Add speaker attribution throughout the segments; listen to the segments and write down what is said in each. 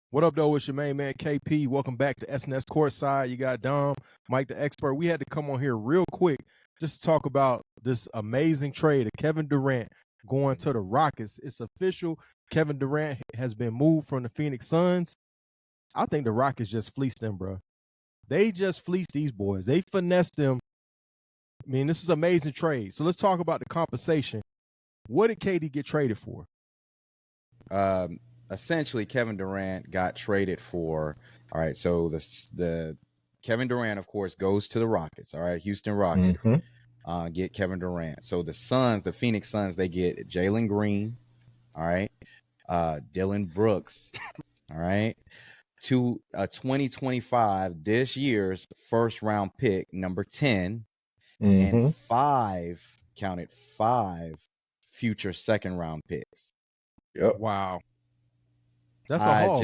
Speaker 1: What up, though? It's your main man, KP. Welcome back to SNS Courtside. You got Dom, Mike the Expert. We had to come on here real quick just to talk about this amazing trade of Kevin Durant going to the Rockets. It's official. Kevin Durant has been moved from the Phoenix Suns. I think the Rockets just fleeced them, bro. They just fleeced these boys. They finessed them. I mean, this is an amazing trade. So let's talk about the compensation. What did KD get traded for?
Speaker 2: Essentially Kevin Durant got traded for. All right, so the Kevin Durant, of course, goes to the Rockets. All right, Houston Rockets get Kevin Durant. So the Suns, the Phoenix Suns, they get Jalen Green. All right, Dillon Brooks. All right, to a 2025 this year's first round pick, number 10, and five future second round picks.
Speaker 1: Yep. Wow. That's a haul,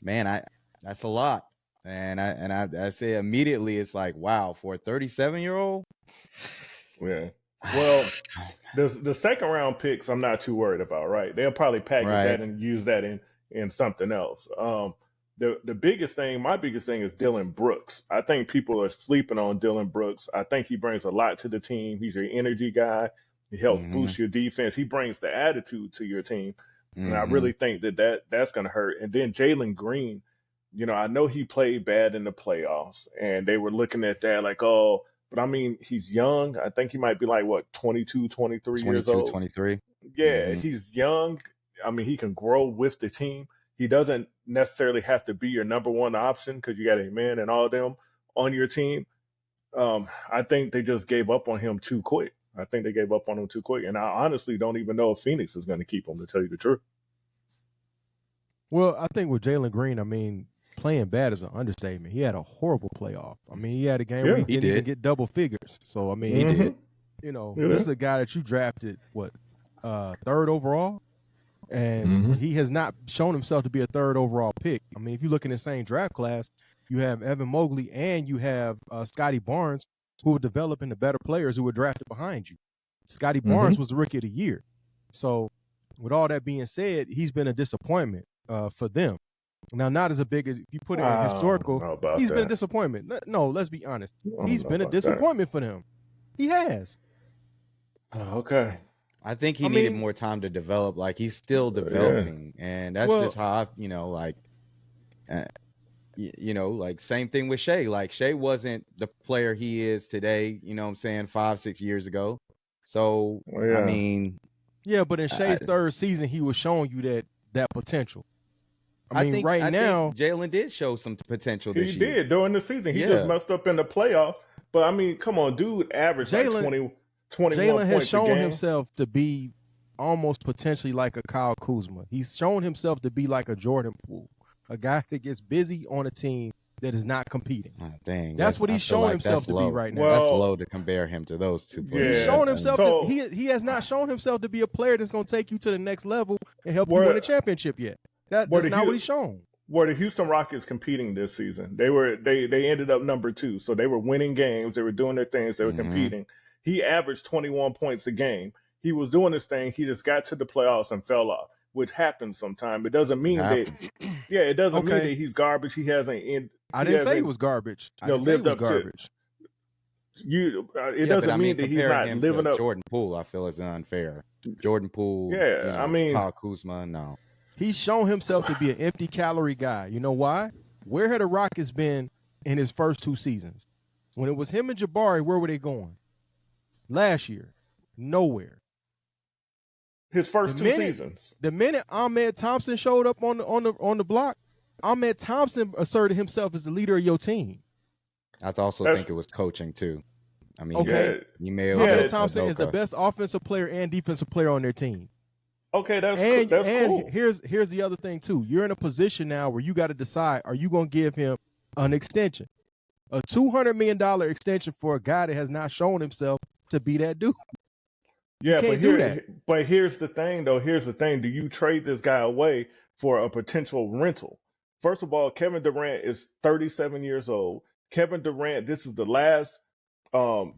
Speaker 2: man. That's a lot. And I say immediately, it's like, wow, for a 37-year-old.
Speaker 3: Yeah. Well, the second round picks, I'm not too worried about, right? They'll probably package that and use that in something else. The biggest thing, my biggest thing is Dillon Brooks. I think people are sleeping on Dillon Brooks. I think he brings a lot to the team. He's your energy guy. He helps boost your defense. He brings the attitude to your team. And I really think that's going to hurt. And then Jalen Green, I know he played bad in the playoffs, and they were looking at that like, oh, but I mean, he's young. I think he might be like, 22, 23 years old.
Speaker 2: 23.
Speaker 3: Yeah, he's young. I mean, he can grow with the team. He doesn't necessarily have to be your number one option because you got a man and all of them on your team. I think they just gave up on him too quick. And I honestly don't even know if Phoenix is going to keep him, to tell you the truth.
Speaker 1: Well, I think with Jalen Green, I mean, playing bad is an understatement. He had a horrible playoff. I mean, he had a game where he didn't even get double figures. So, I mean, he did. This is a guy that you drafted, third overall? And he has not shown himself to be a third overall pick. I mean, if you look in the same draft class, you have Evan Mobley and you have Scotty Barnes, who were developing the better players who were drafted behind you. Scotty Barnes was the rookie of the year. So with all that being said, he's been a disappointment for them. Now, not as a big, if you put it in historical, he's been a disappointment. No, let's be honest. He's been a disappointment for them. He has.
Speaker 3: Okay.
Speaker 2: I think he needed more time to develop. Like, he's still developing. And that's just how like same thing with Shea. Like, Shea wasn't the player he is today, 5-6 years ago. So, I mean.
Speaker 1: Yeah, but in Shea's third season, he was showing you that potential. I think
Speaker 2: Jalen did show some potential this year.
Speaker 3: He did during the season. He just messed up in the playoffs. But, I mean, come on, dude averaged like 21
Speaker 1: Jalen has shown
Speaker 3: points a game.
Speaker 1: himself to be almost potentially like a Kyle Kuzma. He's shown himself to be like a Jordan Poole, a guy that gets busy on a team that is not competing.
Speaker 2: Oh, dang,
Speaker 1: that's what he's showing himself to be right now.
Speaker 2: That's low to compare him to those two players.
Speaker 1: He's showing himself. He has not shown himself to be a player that's going to take you to the next level and help you win a championship yet. That's not what he's shown.
Speaker 3: Were the Houston Rockets competing this season? They ended up number 2, so they were winning games. They were doing their things. They were competing. He averaged 21 points a game. He was doing this thing. He just got to the playoffs and fell off, which happens sometimes. It doesn't mean it doesn't mean that he's garbage. He hasn't.
Speaker 1: I didn't say he was garbage. I didn't say he was garbage.
Speaker 3: It doesn't mean that he's not living up.
Speaker 2: Jordan Poole, I feel, is unfair. Jordan Poole.
Speaker 3: Yeah, I mean,
Speaker 2: Kyle Kuzma, no.
Speaker 1: He's shown himself to be an empty calorie guy. You know why? Where had the Rockets been in his first 2 seasons? When it was him and Jabari, where were they going? Last year, nowhere.
Speaker 3: His first 2 seasons.
Speaker 1: The minute Ahmed Thompson showed up on the block, Ahmed Thompson asserted himself as the leader of your team.
Speaker 2: I also think it was coaching too. I mean,
Speaker 1: Ahmed Thompson is the best offensive player and defensive player on their team.
Speaker 3: Okay, that's
Speaker 1: cool.
Speaker 3: And
Speaker 1: here's the other thing too. You're in a position now where you got to decide: are you going to give him an extension, a $200 million extension for a guy that has not shown himself to be that dude?
Speaker 3: Yeah, but here's the thing, though. Here's the thing. Do you trade this guy away for a potential rental? First of all, Kevin Durant is 37 years old. Kevin Durant, this is the last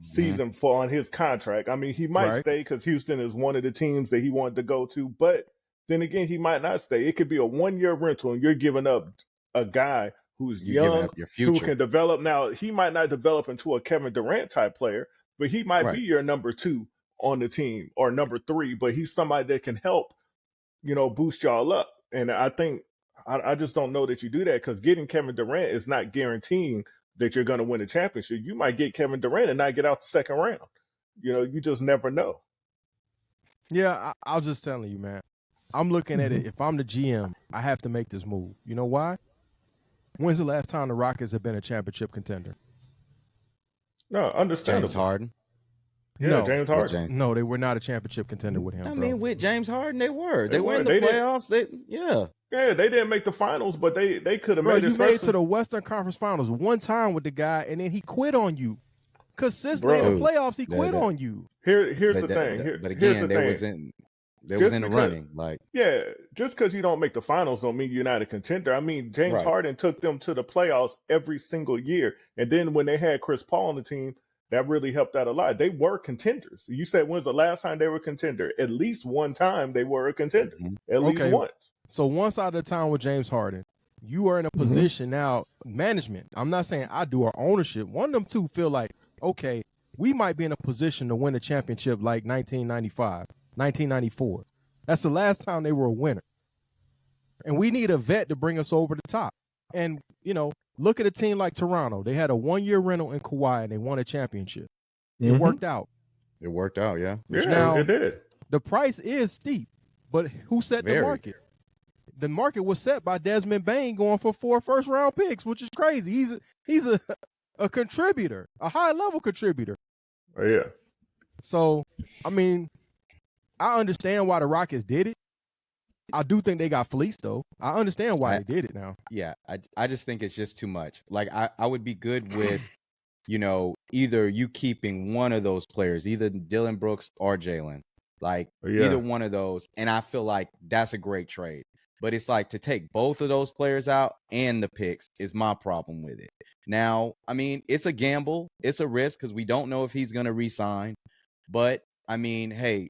Speaker 3: season on his contract. I mean, he might stay because Houston is one of the teams that he wanted to go to, but then again, he might not stay. It could be a 1-year rental, and you're giving up a guy who's young, who can develop. Now, he might not develop into a Kevin Durant type player, but he might be your number 2 on the team or number 3. But he's somebody that can help, boost y'all up. And I think I just don't know that you do that, because getting Kevin Durant is not guaranteeing that you're going to win a championship. You might get Kevin Durant and not get out the second round. You just never know.
Speaker 1: Yeah, I was just telling you, man. I'm looking at it. If I'm the GM, I have to make this move. You know why? When's the last time the Rockets have been a championship contender?
Speaker 3: No, understandable.
Speaker 2: James Harden.
Speaker 3: Yeah, no, James Harden.
Speaker 1: No, they were not a championship contender with him.
Speaker 2: I mean, with James Harden, they were. They were in the playoffs.
Speaker 3: Yeah, they didn't make the finals, but they could have made it.
Speaker 1: You made it to the Western Conference Finals one time with the guy, and then he quit on you. Consistently in the playoffs, he quit on you.
Speaker 3: Here's the thing.
Speaker 2: But again, they was in the running.
Speaker 3: Just because you don't make the finals don't mean you're not a contender. I mean, James Harden took them to the playoffs every single year, and then when they had Chris Paul on the team, that really helped out a lot. They were contenders. You said, when's the last time they were a contender? At least one time they were a contender. At least once.
Speaker 1: So one side of the time with James Harden, you are in a position now, management. I'm not saying I do, or ownership. One of them two feel like, okay, we might be in a position to win a championship like 1995, 1994. That's the last time they were a winner. And we need a vet to bring us over the top. And, look at a team like Toronto. They had a 1-year rental in Kawhi, and they won a championship. It worked out.
Speaker 2: It worked out, yeah.
Speaker 3: Now, it did.
Speaker 1: The price is steep, but who set the market? The market was set by Desmond Bane going for 4 first-round picks, which is crazy. He's a contributor, a high-level contributor.
Speaker 3: Oh, yeah.
Speaker 1: So, I mean, I understand why the Rockets did it. I do think they got fleeced, though. I understand why they did it now.
Speaker 2: Yeah, I just think it's just too much. Like, I would be good with, either you keeping one of those players, either Dillon Brooks or Jalen. Like, either one of those. And I feel like that's a great trade. But it's like, to take both of those players out and the picks is my problem with it. Now, I mean, it's a gamble. It's a risk because we don't know if he's going to re-sign. But, I mean, hey,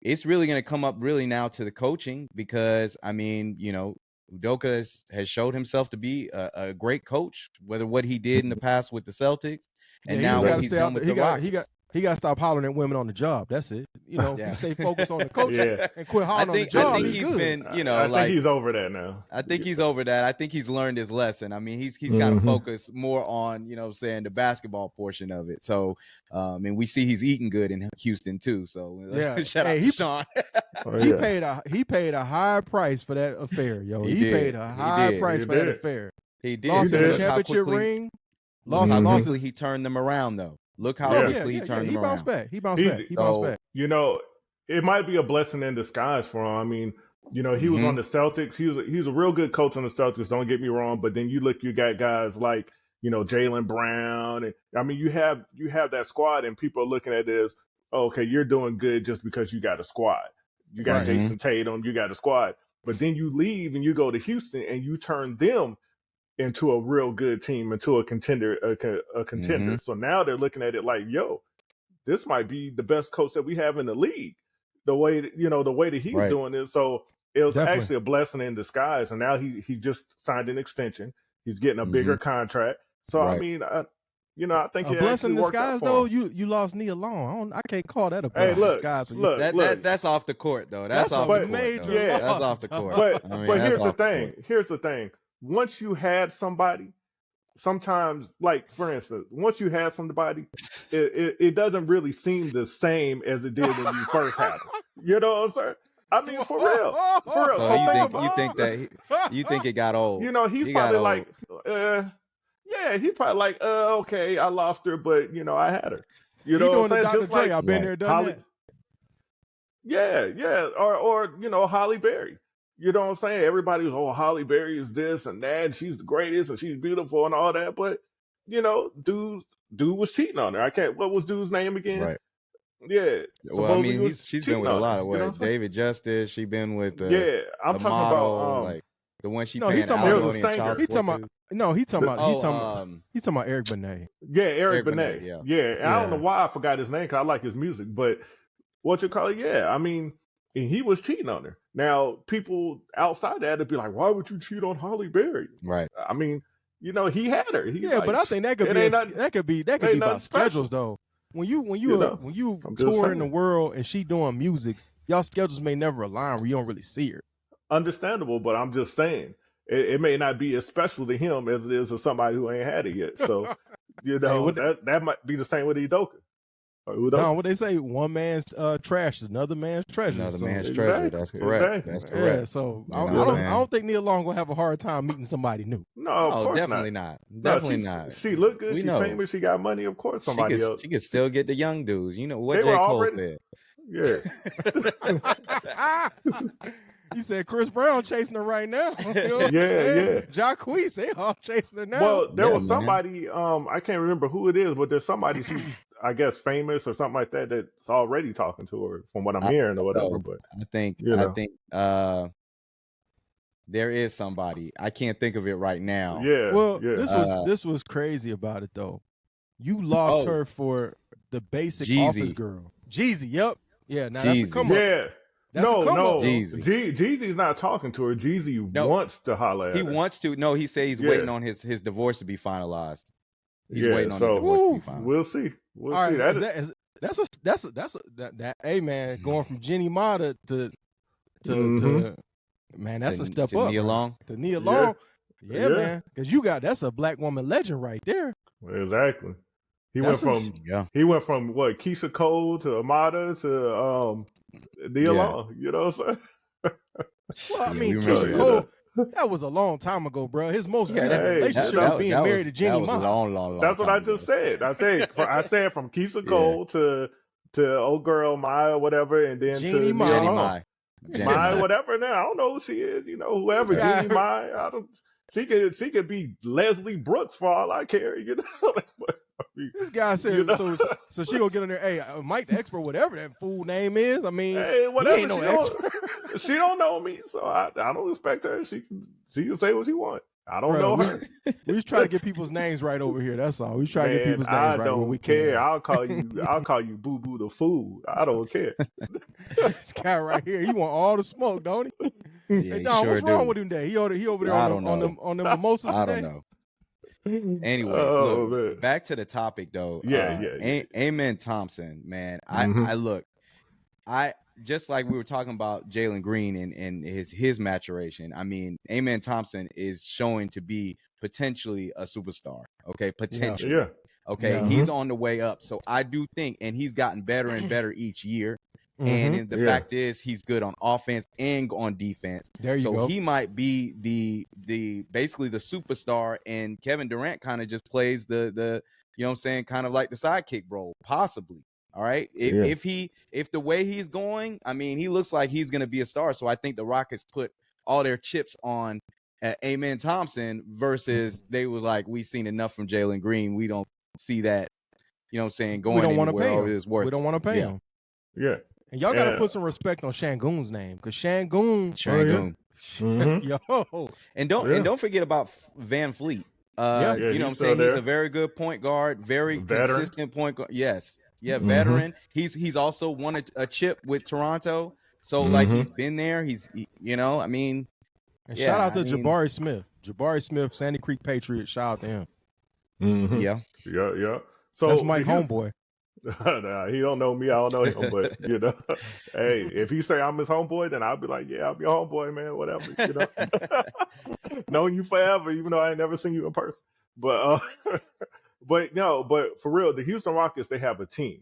Speaker 2: it's really going to come up really now to the coaching because, I mean, Udoka has showed himself to be a great coach, whether what he did in the past with the Celtics and now what he's done with the Rockets.
Speaker 1: He got to stop hollering at women on the job. That's it. Stay focused on the coaching and quit hollering on the job.
Speaker 2: I think he's been,
Speaker 3: I think he's over that now.
Speaker 2: I think he's over that. I think he's learned his lesson. I mean, he's got to focus more on, the basketball portion of it. So, and we see he's eating good in Houston too. So, shout out to Sean.
Speaker 1: He paid a high price for that affair, yo. He paid a high price for that affair.
Speaker 2: He did.
Speaker 1: Lost him a championship ring.
Speaker 2: Lost quickly he turned them around though. Look how quickly he turned them around.
Speaker 1: He bounced back.
Speaker 3: It might be a blessing in disguise for him. I mean, he was on the Celtics. He's a real good coach on the Celtics. Don't get me wrong. But then you got guys like Jalen Brown. And, I mean, you have that squad, and people are looking at it as, okay, you're doing good just because you got a squad. You got Jason Tatum. You got a squad. But then you leave and you go to Houston and you turn them into a real good team, into a contender, a contender. So now they're looking at it like, yo, this might be the best coach that we have in the league. The way that he's doing it. So it was actually a blessing in disguise. And now he just signed an extension. He's getting a bigger contract. So I mean, I think
Speaker 1: a
Speaker 3: it
Speaker 1: blessing in
Speaker 3: worked
Speaker 1: disguise
Speaker 3: out for
Speaker 1: though.
Speaker 3: him.
Speaker 1: You lost Nia Long. I can't call that a blessing in disguise.
Speaker 2: That's off the court though. That's off the court. That's off the court.
Speaker 3: But here's the thing. Here's the thing. Once you had somebody, sometimes, like for instance, once you had somebody, it doesn't really seem the same as it did when you first had them. You know what I'm saying? I mean, for real.
Speaker 2: So you think it got old?
Speaker 3: He's probably like, he's probably like, okay, I lost her, but I had her. You know what I'm saying? Just like
Speaker 1: I've been there, done that.
Speaker 3: Yeah, or Holly Berry. You know what I'm saying? Everybody was, Holly Berry is this and that, and she's the greatest, and she's beautiful and all that. But, dude was cheating on her. What was dude's name again?
Speaker 2: Right.
Speaker 3: Yeah.
Speaker 2: Well, I mean, she's been with a lot of ways. David Justice, she been with
Speaker 3: I'm talking
Speaker 2: model,
Speaker 3: about
Speaker 2: like the one she
Speaker 3: paying alimony and child support to.
Speaker 1: He's talking about Eric Benet.
Speaker 3: Yeah, Eric Benet. Yeah. I don't know why I forgot his name because I like his music, but what you call it? Yeah, I mean, and he was cheating on her. Now, people outside that would be like, "Why would you cheat on Holly Berry?"
Speaker 2: Right.
Speaker 3: I mean, he had her.
Speaker 1: But I think that could be about schedules though. When you touring the world and she doing music, y'all schedules may never align where you don't really see her.
Speaker 3: Understandable, but I'm just saying it may not be as special to him as it is to somebody who ain't had it yet. So that might be the same with Udoka.
Speaker 1: No, what they say, one man's trash is another man's treasure.
Speaker 2: Another man's treasure. That's correct.
Speaker 3: Exactly.
Speaker 2: That's correct.
Speaker 1: Yeah, so I don't think Nia Long gonna have a hard time meeting somebody new.
Speaker 3: No, of course
Speaker 2: definitely not. Definitely not.
Speaker 3: She look good. She's famous. She got money. Of course, somebody else.
Speaker 2: She could still get the young dudes. You know what J. Cole said.
Speaker 3: Yeah.
Speaker 2: He
Speaker 1: said Chris Brown chasing her right now. You know
Speaker 3: yeah.
Speaker 1: Jacquees, they all chasing her now.
Speaker 3: Well, there was somebody, I can't remember who it is, but there's somebody she, I guess, famous or something like that that's already talking to her, from what I'm hearing or whatever. But
Speaker 2: I think there is somebody. I can't think of it right now.
Speaker 3: Yeah.
Speaker 1: Well, this was crazy about it though. You lost her for the basic
Speaker 2: Jeezy.
Speaker 1: Office girl. Jeezy, yep. Yeah, now that's a come up.
Speaker 3: Yeah.
Speaker 1: That's
Speaker 3: Jeezy's not talking to her. Jeezy wants to holler at her.
Speaker 2: He wants to. No, he says he's waiting on his divorce to be finalized. He's waiting on his divorce to be finalized.
Speaker 3: We'll see. We'll see.
Speaker 1: Hey man, going from Jenny Ma to man, that's a step up.
Speaker 2: Nia Long.
Speaker 1: To Nia Long. Yeah, man. Because that's a black woman legend right there.
Speaker 3: Exactly. He went from what, Keisha Cole to Amada to Nia Long, you know what I'm saying?
Speaker 1: Well, I mean, Keisha Cole, that was a long time ago, bro. His most recent relationship was being married to Jenny Ma.
Speaker 2: Long
Speaker 3: That's what I just said. I said from Keisha Cole to old girl Maya, whatever, and then
Speaker 1: Jenny
Speaker 3: to
Speaker 1: Ma.
Speaker 3: Nia Long. Maya, whatever. Now I don't know who she is. You know, whoever Jenny Maya. I don't. She could be Leslie Brooks for all I care. You know.
Speaker 1: This guy said, so she gonna get on there. Hey, Mike the expert, whatever that fool name is. I mean,
Speaker 3: whatever.
Speaker 1: He ain't no expert.
Speaker 3: She don't know me, so I don't expect her. She can say what she wants. I don't know her.
Speaker 1: We just try to get people's names right over here. That's all. We try to get people's names right. I
Speaker 3: don't care. I'll call you Boo Boo the Fool. I don't care.
Speaker 1: This guy right here, he want all the smoke, don't he?
Speaker 2: Yeah,
Speaker 1: hey, Don, what's wrong with him today? He over there on them mimosas today?
Speaker 2: I don't know. Anyway, back to the topic though. Amen Thompson, man. I just like we were talking about Jalen Green and his maturation. I mean, Amen Thompson is showing to be potentially a superstar. Okay, potentially.
Speaker 3: Yeah.
Speaker 2: Okay, he's on the way up. So I do think, and he's gotten better and better each year. And the fact is, he's good on offense and on defense.
Speaker 1: There you go.
Speaker 2: He might be the basically the superstar, and Kevin Durant kind of just plays the you know what I'm saying, kind of like the sidekick role, possibly. All right. If the way he's going, I mean, he looks like he's gonna be a star. So I think the Rockets put all their chips on Amen Thompson versus they was like, we've seen enough from Jalen Green. We don't see that, you know what I'm saying, going
Speaker 1: we don't want to pay
Speaker 2: him.
Speaker 1: We don't want to pay him.
Speaker 3: Yeah.
Speaker 1: And y'all got to put some respect on Shangoon's name, because Shangoon.
Speaker 2: Yo. And don't forget about Van Fleet. You know what I'm saying? He's a very good point guard, very consistent point guard. Yes. Yeah, veteran. He's also won a chip with Toronto. So like he's been there. You know, I mean.
Speaker 1: And shout out to Jabari Smith. Jabari Smith, Sandy Creek Patriots. Shout out to him.
Speaker 3: Yeah. So
Speaker 1: that's Mike homeboy.
Speaker 3: Nah, he don't know me, I don't know him, but you know, hey, if he say I'm his homeboy, then I'll be like, yeah, I'm your homeboy, man, whatever, you know. Known you forever, even though I ain't never seen you in person. But but for real, the Houston Rockets, they have a team.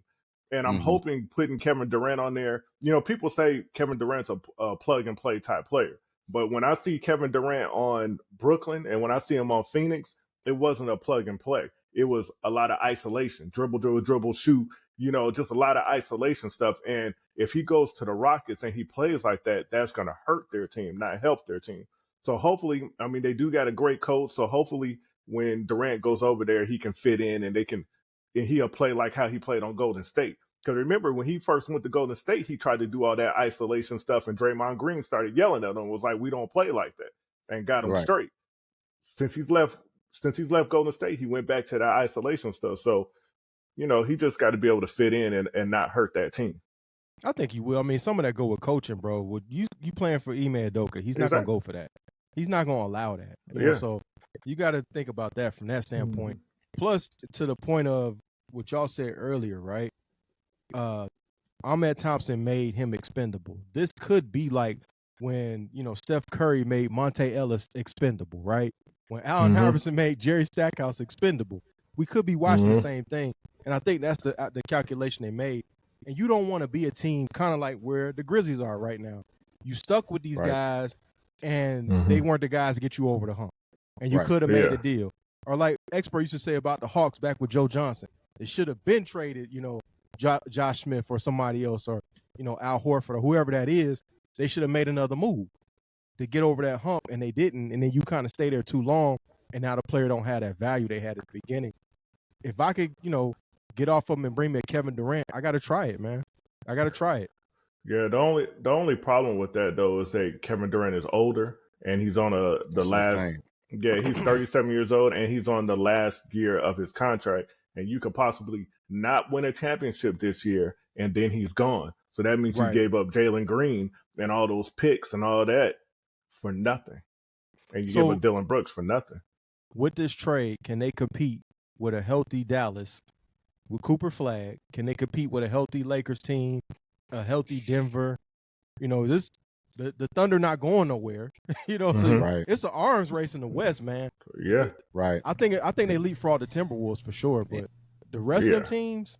Speaker 3: And I'm hoping putting Kevin Durant on there, you know, people say Kevin Durant's a plug and play type player. But when I see Kevin Durant on Brooklyn and when I see him on Phoenix, it wasn't a plug and play. It was a lot of isolation, dribble, shoot, you know, just a lot of isolation stuff. And if he goes to the Rockets and he plays like that, that's going to hurt their team, not help their team. So hopefully, I mean, they do got a great coach. So hopefully when Durant goes over there, he can fit in and he'll play like how he played on Golden State. Because remember, when he first went to Golden State, he tried to do all that isolation stuff, and Draymond Green started yelling at him, was like, we don't play like that, and got him straight. Since he's left Golden State, he went back to that isolation stuff. So, you know, he just got to be able to fit in and not hurt that team.
Speaker 1: I think you will. I mean, some of that go with coaching, bro. Would you playing for Ime Udoka? He's not gonna go for that. He's not gonna allow that. You know, so you got to think about that from that standpoint. Plus, to the point of what y'all said earlier, right? Ahmed Thompson made him expendable. This could be like when, you know, Steph Curry made Monte Ellis expendable, right? When Allen Iverson made Jerry Stackhouse expendable. We could be watching the same thing. And I think that's the calculation they made. And you don't want to be a team kind of like where the Grizzlies are right now. You stuck with these guys, and they weren't the guys to get you over the hump. And you could have made a deal. Or like expert used to say about the Hawks back with Joe Johnson. They should have been traded, you know, Josh Smith or somebody else, or, you know, Al Horford or whoever that is. They should have made another move to get over that hump, and they didn't. And then you kind of stay there too long, and now the player don't have that value they had at the beginning. If I could, you know, get off of him and bring me a Kevin Durant, I got to try it, man. I got to try it.
Speaker 3: Yeah, the only problem with that though is that Kevin Durant is older, and he's on the last. Yeah, he's 37 years old, and he's on the last year of his contract. And you could possibly not win a championship this year, and then he's gone. So that means you gave up Jalen Green and all those picks and all that for nothing, and you gave up Dillon Brooks for nothing.
Speaker 1: With this trade, can they compete with a healthy Dallas? With Cooper Flag, can they compete with a healthy Lakers team, a healthy Denver? You know, the Thunder not going nowhere. You know, so it's an arms race in the West, man.
Speaker 3: Yeah,
Speaker 2: right.
Speaker 1: I think they leapfrog the Timberwolves for sure, but the rest of them teams,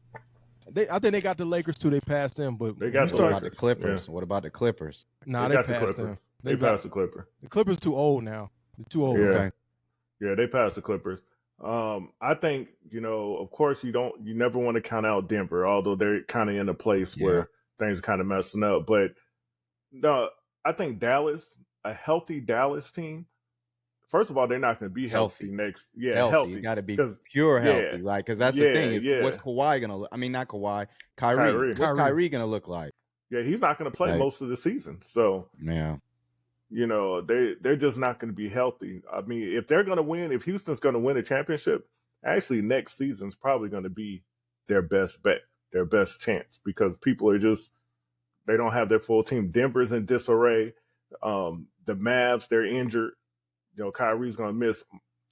Speaker 1: I think they got the Lakers too. They passed them, but
Speaker 3: they got
Speaker 2: the Clippers. Yeah. What about the Clippers?
Speaker 1: Nah, they passed them.
Speaker 3: They passed the Clippers.
Speaker 1: The Clippers too old now. They're too old.
Speaker 3: Yeah,
Speaker 1: okay.
Speaker 3: Yeah, they passed the Clippers. I think, you know, of course you never want to count out Denver, although they're kind of in a place where things are kind of messing up. But no, I think Dallas, a healthy Dallas team, first of all, they're not going to be healthy next. Yeah, healthy.
Speaker 2: You got to be pure healthy, like, because that's the thing. Is what's Kawhi gonna look? I mean, not Kawhi, Kyrie. What's Kyrie gonna look like?
Speaker 3: Yeah, he's not going to play most of the season. So
Speaker 2: yeah.
Speaker 3: You know, they're just not going to be healthy. I mean, if they're going to win, if Houston's going to win a championship, actually next season's probably going to be their best bet, their best chance, because people are just, they don't have their full team. Denver's in disarray. The Mavs, they're injured. You know, Kyrie's going to miss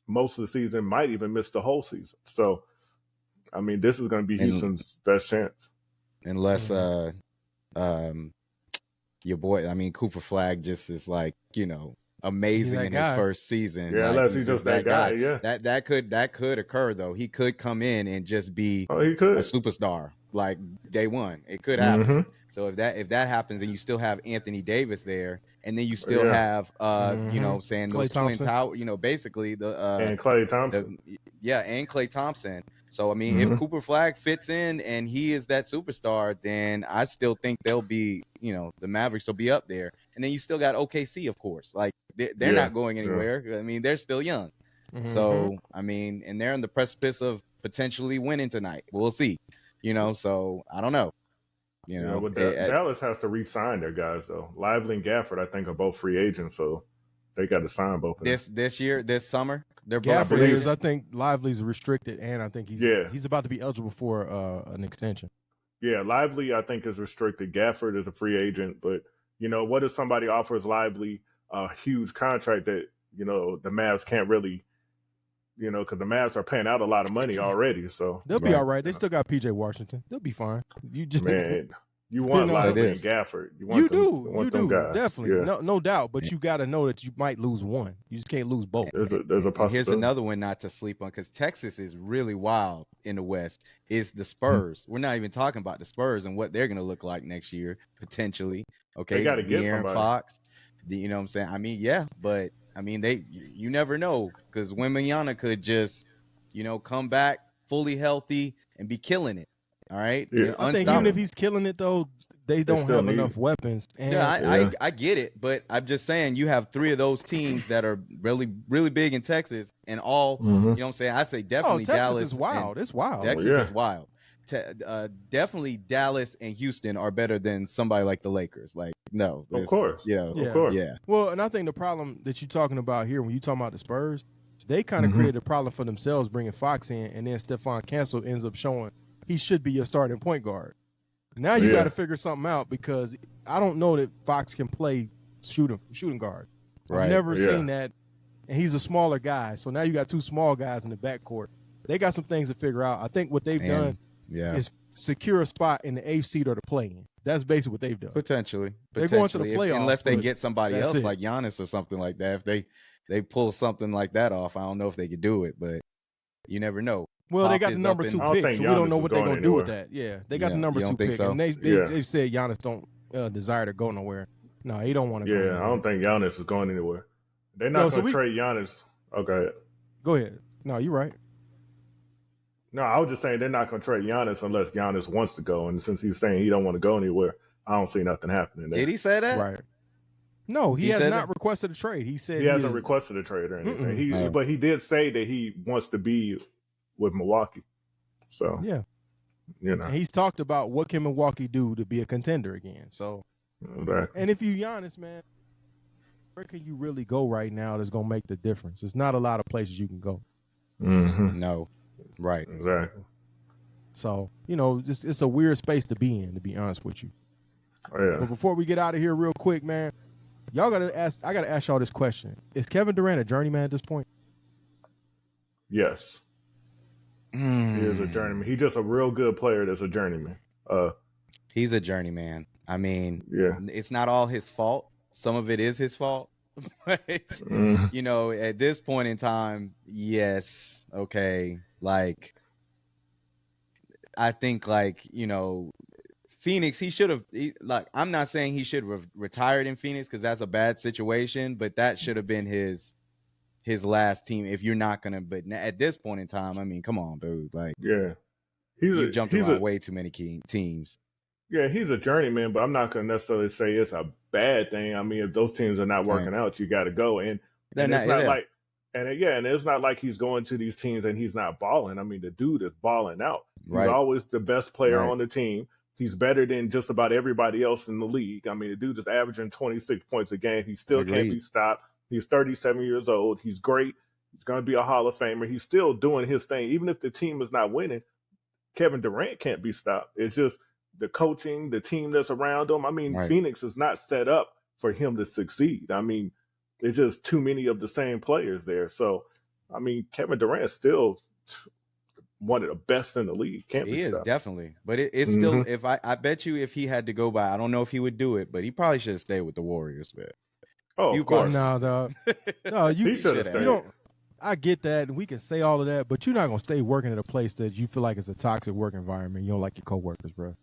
Speaker 3: most of the season, might even miss the whole season. So, I mean, this is going to be Houston's best chance.
Speaker 2: Unless, your boy, I mean, Cooper Flag just is like, you know, amazing in his first season.
Speaker 3: Yeah, unless he's just that guy. Yeah,
Speaker 2: that could occur though. He could come in and just be a superstar like day one. It could happen. So if that happens, and you still have Anthony Davis there, and then you still have you know, saying those twin tower, you know, basically and
Speaker 3: Klay Thompson.
Speaker 2: And Klay Thompson. So I mean, if Cooper Flag fits in and he is that superstar, then I still think they'll be, you know, the Mavericks will be up there. And then you still got OKC, of course. Like they're not going anywhere. I mean, they're still young. So I mean, and they're on the precipice of potentially winning tonight. We'll see. You know, so I don't know. You know,
Speaker 3: but Dallas has to re-sign their guys though. Lively and Gafford, I think, are both free agents, so they got to sign both of them.
Speaker 2: This year, this summer. They're
Speaker 1: Gafford is, I think Lively's restricted, and I think he's about to be eligible for an extension.
Speaker 3: Yeah, Lively, I think, is restricted. Gafford is a free agent, but, you know, what if somebody offers Lively a huge contract that, you know, the Mavs can't really, you know, because the Mavs are paying out a lot of money already. So
Speaker 1: they'll be all right. They still got PJ Washington. They'll be fine.
Speaker 3: You want Lively and Gafford. You do guys.
Speaker 1: Definitely. Yeah. No doubt. But you got to know that you might lose one. You just can't lose both.
Speaker 3: There's a possibility.
Speaker 2: Here's another one not to sleep on, because Texas is really wild in the West, is the Spurs. We're not even talking about the Spurs and what they're going to look like next year, potentially. Okay,
Speaker 3: they got to get somebody.
Speaker 2: Fox. You know what I'm saying? I mean, yeah, but I mean, you never know, because Wembanyama could just, you know, come back fully healthy and be killing it. All right.
Speaker 3: Yeah.
Speaker 1: I think even if he's killing it, though, they don't have enough weapons. And
Speaker 2: I get it, but I'm just saying you have three of those teams that are really, really big in Texas, and all, you know what I'm saying? I say definitely Dallas.
Speaker 1: Texas is wild. It's wild.
Speaker 2: Texas is wild. Definitely Dallas and Houston are better than somebody like the Lakers. Like, no.
Speaker 3: Of course.
Speaker 2: Of course. Yeah.
Speaker 1: Well, and I think the problem that you're talking about here, when you're talking about the Spurs, they kind of created a problem for themselves bringing Fox in, and then Stephon Cancel ends up showing he should be your starting point guard. Now you got to figure something out because I don't know that Fox can play shooting guard. I've never seen that, and he's a smaller guy. So now you got two small guys in the backcourt. They got some things to figure out. I think what they've done is secure a spot in the eighth seed or the play-in. That's basically what they've done.
Speaker 2: Potentially.
Speaker 1: They're going to the playoffs.
Speaker 2: Unless they get somebody else like Giannis or something like that. If they pull something like that off, I don't know if they could do it, but you never know.
Speaker 1: Well, they got the number 2 pick, so we don't know what they're going to do with that. Yeah, they got the number 2 pick, and they've said Giannis don't desire to go nowhere. No, he don't want to go nowhere.
Speaker 3: Yeah, I don't think Giannis is going anywhere. They're not going to trade Giannis. Okay.
Speaker 1: Go ahead. No, you're right.
Speaker 3: No, I was just saying they're not going to trade Giannis unless Giannis wants to go. And since he's saying he don't want to go anywhere, I don't see nothing happening there.
Speaker 2: Did he say that?
Speaker 1: Right. No, he has not requested a trade. He said
Speaker 3: he hasn't requested a trade or anything. But he did say that he wants to be with Milwaukee. So
Speaker 1: and he's talked about what can Milwaukee do to be a contender again. So, and if you Giannis, man, where can you really go right now that's gonna make the difference? There's not a lot of places you can go.
Speaker 3: Mm-hmm.
Speaker 2: No, right,
Speaker 3: exactly.
Speaker 1: So it's a weird space to be in, to be honest with you.
Speaker 3: Oh, yeah.
Speaker 1: But before we get out of here, real quick, man, I gotta ask y'all this question: is Kevin Durant a journeyman at this point?
Speaker 3: Yes. He is a journeyman. He's just a real good player that's a journeyman.
Speaker 2: He's a journeyman. I mean, it's not all his fault. Some of it is his fault. But, at this point in time, yes, okay. Like, I think, Phoenix, he should have, I'm not saying he should have retired in Phoenix because that's a bad situation, but that should have been his last team if you're not going to. But at this point in time, I mean, come on, dude. Like, you jumped around way too many teams.
Speaker 3: Yeah, he's a journeyman, but I'm not going to necessarily say it's a bad thing. I mean, if those teams are not working out, you got to go. And it's not like, and it's not like he's going to these teams and he's not balling. I mean, the dude is balling out. He's always the best player on the team. He's better than just about everybody else in the league. I mean, the dude is averaging 26 points a game. He still can't be stopped. He's 37 years old. He's great. He's going to be a Hall of Famer. He's still doing his thing. Even if the team is not winning, Kevin Durant can't be stopped. It's just the coaching, the team that's around him. I mean, Phoenix is not set up for him to succeed. I mean, it's just too many of the same players there. So, I mean, Kevin Durant's still one of the best in the league. Can't be stopped.
Speaker 2: He is, definitely. But it's still, if I bet you if he had to go by, I don't know if he would do it, but he probably should have stayed with the Warriors, man.
Speaker 3: Oh, of course.
Speaker 1: No, you should have stayed. I get that, and we can say all of that, but you're not gonna stay working at a place that you feel like is a toxic work environment. You don't like your coworkers, bro.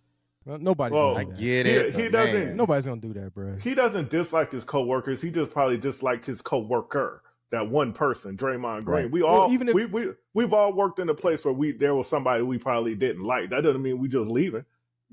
Speaker 1: Nobody's gonna do that.
Speaker 2: I get it.
Speaker 3: He doesn't.
Speaker 1: Nobody's gonna do that, bro.
Speaker 3: He doesn't dislike his coworkers. He just probably disliked his coworker. That one person, Draymond Green. We all we've all worked in a place where there was somebody we probably didn't like. That doesn't mean we just leaving.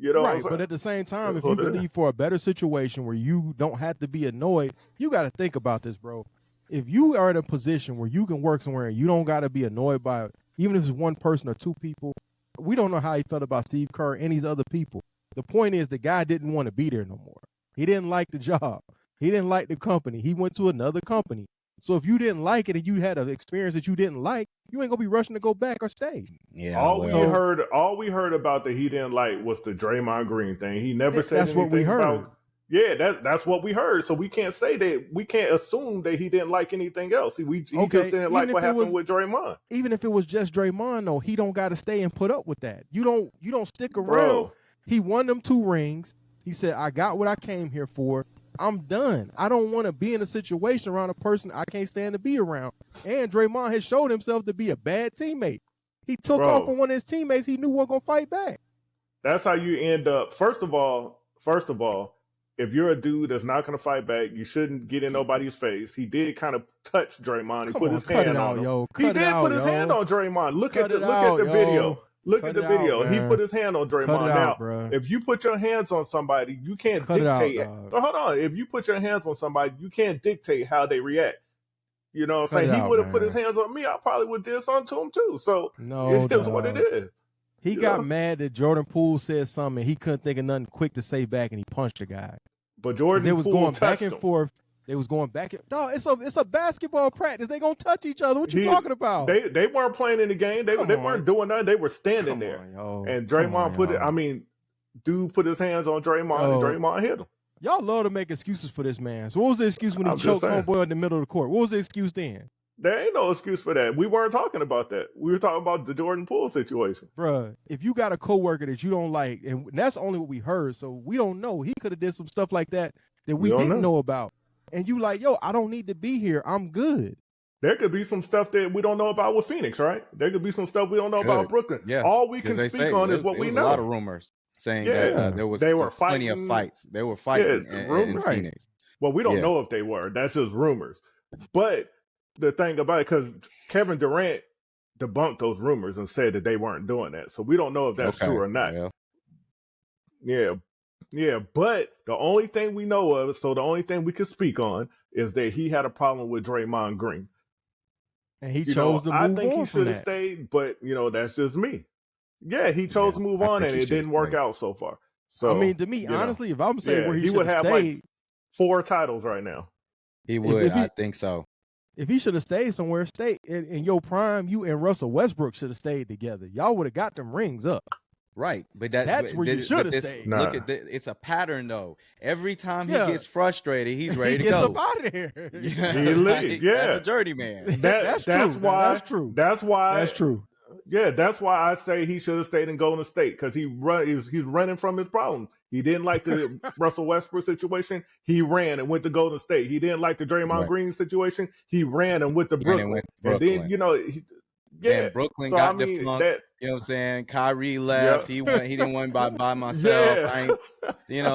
Speaker 1: Right, but at the same time, if you can leave for a better situation where you don't have to be annoyed, you got to think about this, bro. If you are in a position where you can work somewhere and you don't got to be annoyed by it, even if it's one person or two people, we don't know how he felt about Steve Kerr and these other people. The point is the guy didn't want to be there no more. He didn't like the job. He didn't like the company. He went to another company. So if you didn't like it and you had an experience that you didn't like, you ain't gonna be rushing to go back or stay.
Speaker 3: Yeah. All we heard about that he didn't like was the Draymond Green thing. He never said anything
Speaker 1: what we heard.
Speaker 3: About. Yeah, that's what we heard. So we can't say that. We can't assume that he didn't like anything else. He just didn't like what happened with Draymond.
Speaker 1: Even if it was just Draymond, though, he don't got to stay and put up with that. You don't stick around.
Speaker 3: Bro.
Speaker 1: He won them 2 rings. He said, "I got what I came here for. I'm done. I don't want to be in a situation around a person I can't stand to be around." And Draymond has showed himself to be a bad teammate. He took off on one of his teammates he knew wasn't going to fight back.
Speaker 3: That's how you end up. First of all, if you're a dude that's not going to fight back, you shouldn't get in nobody's face. He did kind of touch Draymond. He put his hand on him. He did put his hand on Draymond. Look at the video. Look at the video. He put his hand on Draymond. Now, if you put your hands on somebody, you can't dictate it. Hold on. If you put your hands on somebody, you can't dictate how they react. You know what I'm saying? He would have put his hands on me. I probably would have did something to him too. So it is what it is.
Speaker 1: He got mad that Jordan Poole said something. He couldn't think of nothing quick to say back, and he punched the guy.
Speaker 3: But Jordan
Speaker 1: was
Speaker 3: Poole
Speaker 1: going back and forth. They was going back. Dog, it's a basketball practice. They gonna touch each other. What you talking about?
Speaker 3: They weren't playing in the game. They weren't doing nothing. They were standing there. And Draymond put it. I mean, dude put his hands on Draymond and Draymond hit him.
Speaker 1: Y'all love to make excuses for this man. So what was the excuse when he choked homeboy in the middle of the court? What was the excuse then?
Speaker 3: There ain't no excuse for that. We weren't talking about that. We were talking about the Jordan Poole situation.
Speaker 1: Bruh, if you got a coworker that you don't like, and that's only what we heard, so we don't know. He could have did some stuff like that we didn't know about. And you like, yo, I don't need to be here. I'm good.
Speaker 3: There could be some stuff that we don't know about with Phoenix, right? There could be some stuff we don't know about Brooklyn.
Speaker 2: Yeah.
Speaker 3: All we can speak on is what we know.
Speaker 2: A lot of rumors saying that there was plenty of fights. They were fighting in Phoenix.
Speaker 3: Well, we don't know if they were. That's just rumors. But the thing about it, because Kevin Durant debunked those rumors and said that they weren't doing that. So we don't know if that's true or not. Yeah. But the only thing we know of, so the only thing we can speak on is that he had a problem with Draymond Green.
Speaker 1: And he chose to move on.
Speaker 3: I think he should have stayed, but that's just me. Yeah, he chose to move on, and it didn't work out so far. So
Speaker 1: I mean, to me, honestly, if I'm saying where he
Speaker 3: would have
Speaker 1: stayed,
Speaker 3: like 4 titles right now.
Speaker 2: He would, I think so.
Speaker 1: If he should have stayed somewhere, in your prime, you and Russell Westbrook should have stayed together. Y'all would have got them rings up.
Speaker 2: Right, but
Speaker 1: that's where you should have stayed.
Speaker 2: Look at it's a pattern though. Every time he gets frustrated, he's ready to go.
Speaker 1: He gets up out of here.
Speaker 3: He leaves.
Speaker 2: That's a journeyman.
Speaker 3: That's true. That's why.
Speaker 1: That's true.
Speaker 3: Yeah, that's why I say he should have stayed in Golden State, because he's running from his problem. He didn't like the Russell Westbrook situation. He ran and went to Golden State. He didn't like the Draymond Green situation. He ran and went to Brooklyn. And then
Speaker 2: and Brooklyn got the flunk. You know what I'm saying? Kyrie left. He didn't want by myself.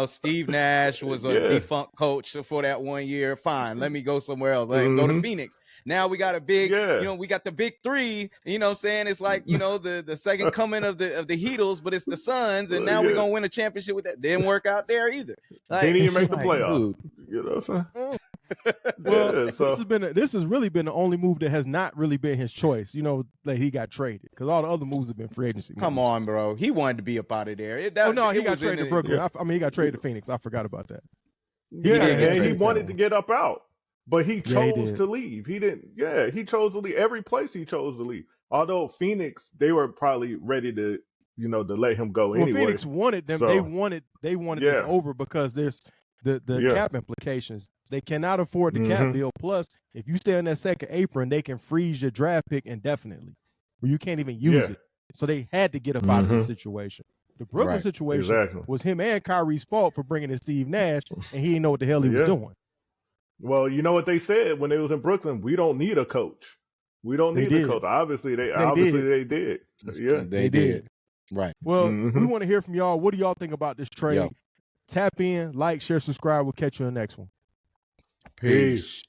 Speaker 2: Steve Nash was a defunct coach for that 1 year. Fine, let me go somewhere else. Let me go to Phoenix. Now we got a big, we got the big three. You know what I'm saying? It's like, the second coming of the Heatles, but it's the Suns, and now we're gonna win a championship with that. Didn't work out there either.
Speaker 3: Like, didn't even make the playoffs. You know what I'm saying?
Speaker 1: Well, this has really been the only move that has not really been his choice. Like he got traded, because all the other moves have been free agency.
Speaker 2: Come on, bro. He wanted to be up out of there.
Speaker 1: He got traded to Brooklyn. He got traded to Phoenix. I forgot about that.
Speaker 3: He wanted to get up out, but he chose to leave. He didn't. Yeah, he chose to leave. Every place he chose to leave. Although Phoenix, they were probably ready to, to let him go anyway.
Speaker 1: Phoenix wanted them. So, they wanted this over because there's the cap implications. They cannot afford the cap deal. Plus, if you stay on that second apron, they can freeze your draft pick indefinitely, where you can't even use it. So they had to get up out of the situation. The Brooklyn situation was him and Kyrie's fault for bringing in Steve Nash, and he didn't know what the hell he was doing.
Speaker 3: Well, you know what they said when they was in Brooklyn? We don't need a coach. We don't need a coach. Obviously, they did. Yeah,
Speaker 2: they did. Right.
Speaker 1: Well, we want to hear from y'all. What do y'all think about this trade? Tap in, like, share, subscribe. We'll catch you in the next one.
Speaker 3: Peace.